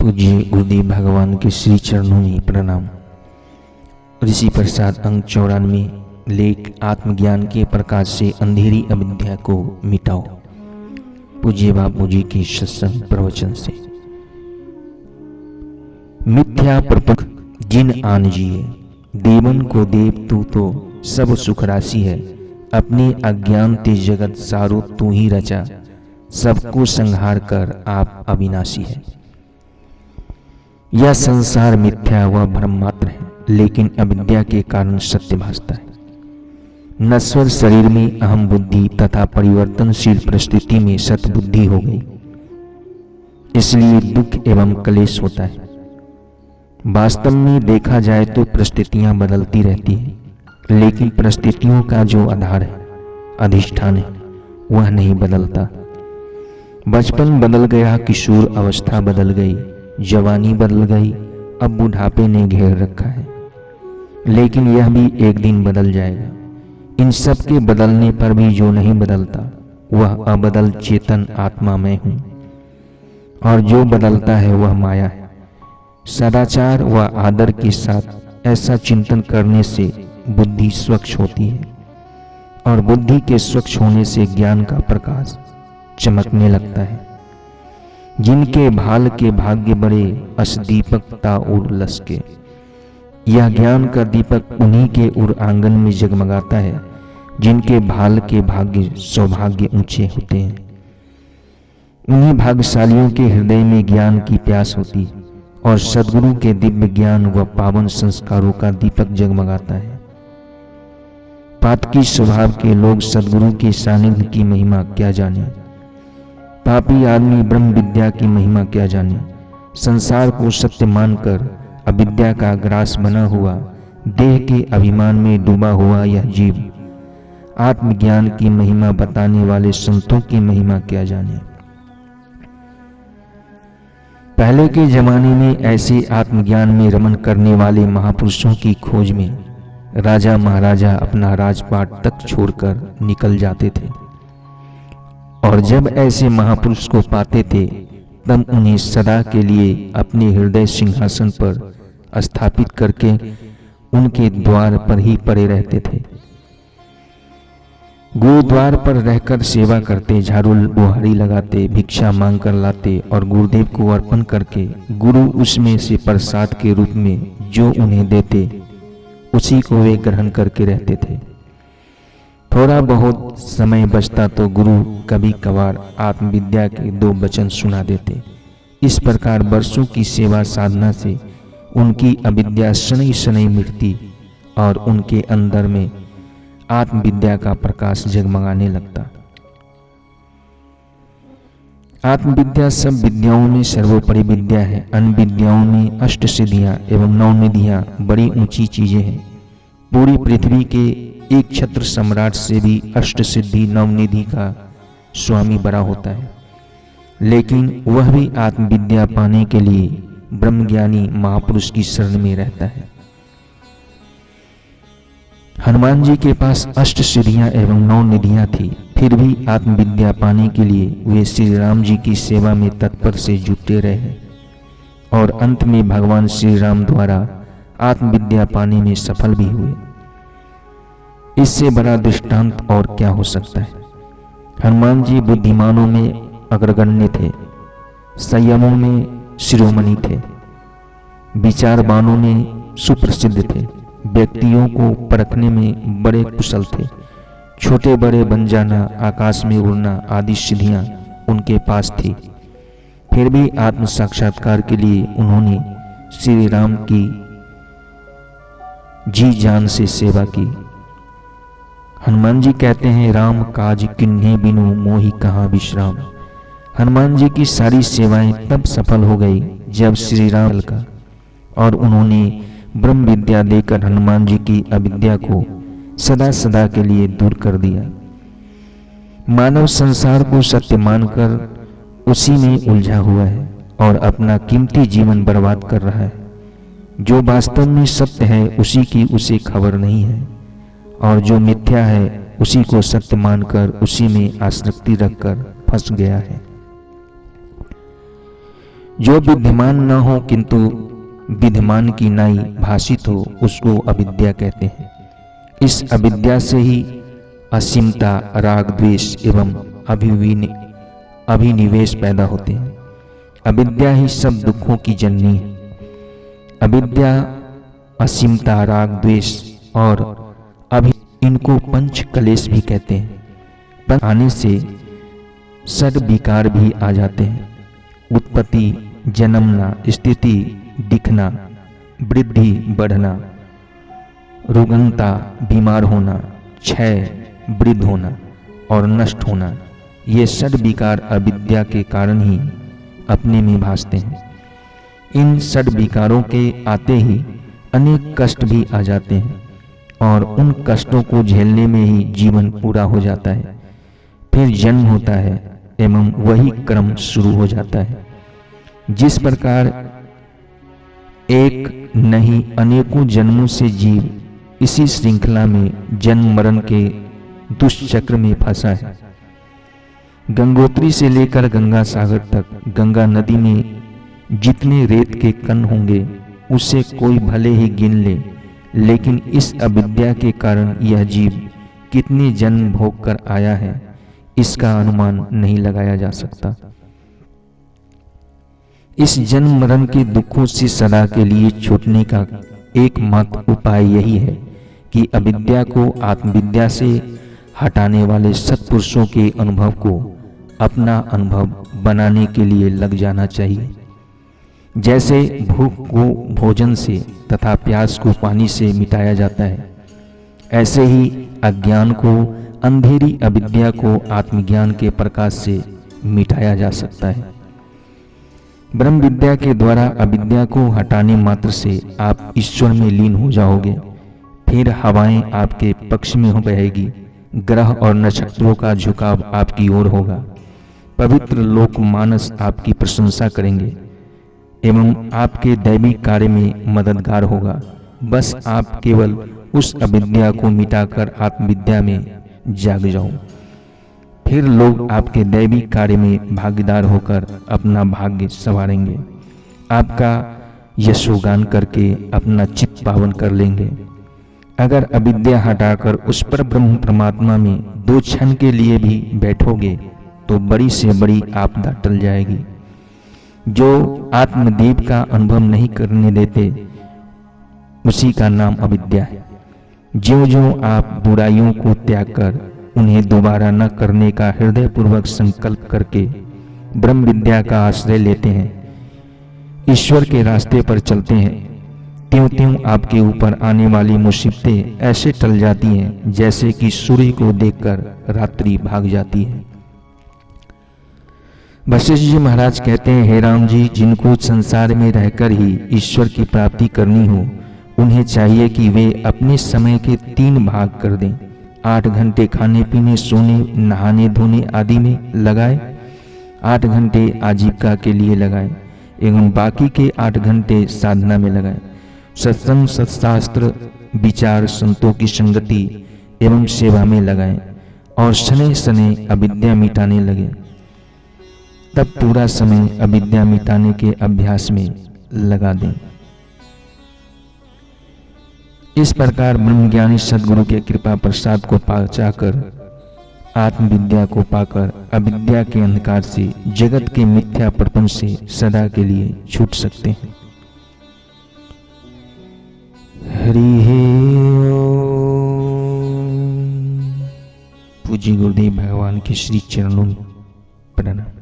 पूज्य गुरुदेव भगवान के श्री चरणों में प्रणाम। ऋषि प्रसाद अंक 94 लेख आत्मज्ञान के प्रकाश से अंधेरी अविद्या को मिटाओ। पूज्य बापू जी के सत्संग प्रवचन से। मिथ्या प्रपंच जिन आन जिए, देवन को देव तू तो सब सुख राशि है। अपने अज्ञान ते जगत सारो तू ही रचा, सबको संहार कर आप अविनाशी है। यह संसार मिथ्या व भ्रम मात्र है, लेकिन अविद्या के कारण सत्य भासता है। नश्वर शरीर में अहम बुद्धि तथा परिवर्तनशील परिस्थिति में सत बुद्धि हो गई, इसलिए दुख एवं क्लेश होता है। वास्तव में देखा जाए तो परिस्थितियां बदलती रहती हैं, लेकिन परिस्थितियों का जो आधार है, अधिष्ठान है, वह नहीं बदलता। बचपन बदल गया, किशोर अवस्था बदल गई, जवानी बदल गई, अब बुढ़ापे ने घेर रखा है, लेकिन यह भी एक दिन बदल जाएगा। इन सब के बदलने पर भी जो नहीं बदलता वह अबदल चेतन आत्मा मैं हूं, और जो बदलता है वह माया है। सदाचार व आदर के साथ ऐसा चिंतन करने से बुद्धि स्वच्छ होती है, और बुद्धि के स्वच्छ होने से ज्ञान का प्रकाश चमकने लगता है। जिनके भाल के भाग्य बड़े अस दीपक ता उर लसके, यह ज्ञान का दीपक उन्हीं के उर आंगन में जगमगाता है जिनके भाल के भाग्य सौभाग्य ऊंचे होते हैं। उन्हीं भाग्यशालियों के हृदय में ज्ञान की प्यास होती और सद्गुरु के दिव्य ज्ञान व पावन संस्कारों का दीपक जगमगाता है। पातकी स्वभाव के लोग सद्गुरु के सानिध्य की महिमा क्या जाने, पापी आदमी ब्रह्म विद्या की महिमा क्या जाने। संसार को सत्य मानकर अविद्या का ग्रास बना हुआ, देह के अभिमान में डूबा हुआ यह जीव आत्मज्ञान की महिमा बताने वाले संतों की महिमा क्या जाने। पहले के जमाने में ऐसे आत्मज्ञान में रमन करने वाले महापुरुषों की खोज में राजा महाराजा अपना राजपाट तक छोड़कर निकल जाते थे, और जब ऐसे महापुरुष को पाते थे तब उन्हें सदा के लिए अपने हृदय सिंहासन पर स्थापित करके उनके द्वार पर ही पड़े रहते थे। गुरुद्वार पर रहकर सेवा करते, झाड़ू बुहारी लगाते, भिक्षा मांग कर लाते और गुरुदेव को अर्पण करके गुरु उसमें से प्रसाद के रूप में जो उन्हें देते उसी को वे ग्रहण करके रहते थे। थोड़ा बहुत समय बचता तो गुरु कभी कभार आत्मविद्या के 2 वचन सुना देते। इस प्रकार वर्षों की सेवा साधना से उनकी अविद्या शनै शनै मिटती और उनके अंदर में आत्मविद्या का प्रकाश जगमगाने लगता। आत्मविद्या सब विद्याओं में सर्वोपरि विद्या है। अन्य विद्याओं में अष्ट सिद्धियां एवं 9 निधियां बड़ी ऊंची चीजें हैं। पूरी पृथ्वी के एक छत्र सम्राट से भी अष्ट सिद्धि 9 निधि का स्वामी बड़ा होता है, लेकिन वह भी आत्मविद्या पाने के लिए ब्रह्मज्ञानी महापुरुष की शरण में रहता है। हनुमान जी के पास अष्ट सिद्धियां एवं 9 निधियां थी, फिर भी आत्मविद्या पाने के लिए वे श्री राम जी की सेवा में तत्पर से जुटे रहे, और अंत में भगवान श्री राम द्वारा आत्मविद्या पाने में सफल भी हुए। इससे बड़ा दृष्टांत और क्या हो सकता है। हनुमान जी बुद्धिमानों में अग्रगण्य थे, संयमों में शिरोमणि थे, विचारवानों में सुप्रसिद्ध थे, व्यक्तियों को परखने में बड़े कुशल थे। छोटे बड़े बन जाना, आकाश में उड़ना आदि सिद्धियां उनके पास थी। फिर भी आत्म साक्षात्कार के लिए उन्होंने श्री राम की जी जान से सेवा की। हनुमान जी कहते हैं, राम काज किन्हे बिनु मोहि कहाँ विश्राम। हनुमान जी की सारी सेवाएं तब सफल हो गई जब श्री राम का, और उन्होंने ब्रह्म विद्या देकर हनुमान जी की अविद्या को सदा सदा के लिए दूर कर दिया। मानव संसार को सत्य मानकर उसी में उलझा हुआ है और अपना कीमती जीवन बर्बाद कर रहा है। जो वास्तव में सत्य है उसी की उसे खबर नहीं है, और जो मिथ्या है उसी को सत्य मानकर उसी में आसक्ति रखकर फंस गया है। जो विद्यमान न हो किंतु विद्यमान की नाई भाषित हो, उसको अविद्या कहते हैं। इस अविद्या से ही असीमता, राग, द्वेष एवं अभिनिवेश पैदा होते हैं। अविद्या ही सब दुखों की जननी है। अविद्या, असीमता, राग, द्वेष और इनको पंच कलेश भी कहते हैं। पर आने से षड विकार भी आ जाते हैं। उत्पत्ति, जन्मना, स्थिति, दिखना, वृद्धि, बढ़ना, रुग्णता, बीमार होना, क्षय, वृद्ध होना और नष्ट होना, ये षड विकार अविद्या के कारण ही अपने में भासते हैं। इन षड विकारों के आते ही अनेक कष्ट भी आ जाते हैं और उन कष्टों को झेलने में ही जीवन पूरा हो जाता है। फिर जन्म होता है एवं वही क्रम शुरू हो जाता है। जिस प्रकार एक नहीं अनेकों जन्मों से जीव इसी श्रृंखला में जन्म मरण के दुष्चक्र में फंसा है। गंगोत्री से लेकर गंगा सागर तक गंगा नदी में जितने रेत के कण होंगे उसे कोई भले ही गिन ले, लेकिन इस अविद्या के कारण यह जीव कितने जन्म भोग कर आया है, इसका अनुमान नहीं लगाया जा सकता। इस जन्म मरण के दुखों से सदा के लिए छूटने का एकमात्र उपाय यही है कि अविद्या को आत्मविद्या से हटाने वाले सत्पुरुषों के अनुभव को अपना अनुभव बनाने के लिए लग जाना चाहिए। जैसे भूख को भोजन से तथा प्यास को पानी से मिटाया जाता है, ऐसे ही अज्ञान को, अंधेरी अविद्या को आत्मज्ञान के प्रकाश से मिटाया जा सकता है। ब्रह्म विद्या के द्वारा अविद्या को हटाने मात्र से आप ईश्वर में लीन हो जाओगे। फिर हवाएं आपके पक्ष में हो बहेगी, ग्रह और नक्षत्रों का झुकाव आपकी ओर होगा, पवित्र लोक मानस आपकी प्रशंसा करेंगे एवं आपके दैविक कार्य में मददगार होगा। बस आप केवल उस अविद्या को मिटाकर आत्मविद्या में जाग जाओ। फिर लोग आपके दैविक कार्य में भागीदार होकर अपना भाग्य संवारेंगे, आपका यशोगान करके अपना चित्त पावन कर लेंगे। अगर अविद्या हटाकर उस पर ब्रह्म परमात्मा में दो क्षण के लिए भी बैठोगे तो बड़ी से बड़ी आपदा टल जाएगी। जो आत्मदीप का अनुभव नहीं करने देते उसी का नाम अविद्या है। ज्यों ज्यों आप बुराइयों को त्याग कर उन्हें दोबारा न करने का हृदय पूर्वक संकल्प करके ब्रह्म विद्या का आश्रय लेते हैं, ईश्वर के रास्ते पर चलते हैं, त्यों त्यों आपके ऊपर आने वाली मुसीबतें ऐसे टल जाती हैं जैसे कि सूर्य को देखकर रात्रि भाग जाती है। वशिष्ठ जी महाराज कहते हैं, हे राम जी, जिनको संसार में रहकर ही ईश्वर की प्राप्ति करनी हो, उन्हें चाहिए कि वे अपने समय के 3 भाग कर दें। 8 घंटे खाने पीने, सोने, नहाने धोने आदि में लगाए, 8 घंटे आजीविका के लिए लगाए एवं बाकी के 8 घंटे साधना में लगाए। सत्संग, सत्शास्त्र, विचार, संतों की संगति एवं सेवा में लगाएं और शनै शनै अविद्या मिटाने लगे। तब पूरा समय अविद्या मिटाने के अभ्यास में लगा दें। इस प्रकार ब्रह्मज्ञानी सद्गुरु के कृपा प्रसाद को पाकर, आत्मविद्या को पाकर अविद्या के अंधकार से, जगत के मिथ्या प्रपंच से सदा के लिए छूट सकते हैं। हरि ओम। पूज्य गुरुदेव भगवान के श्री चरणों में प्रणाम।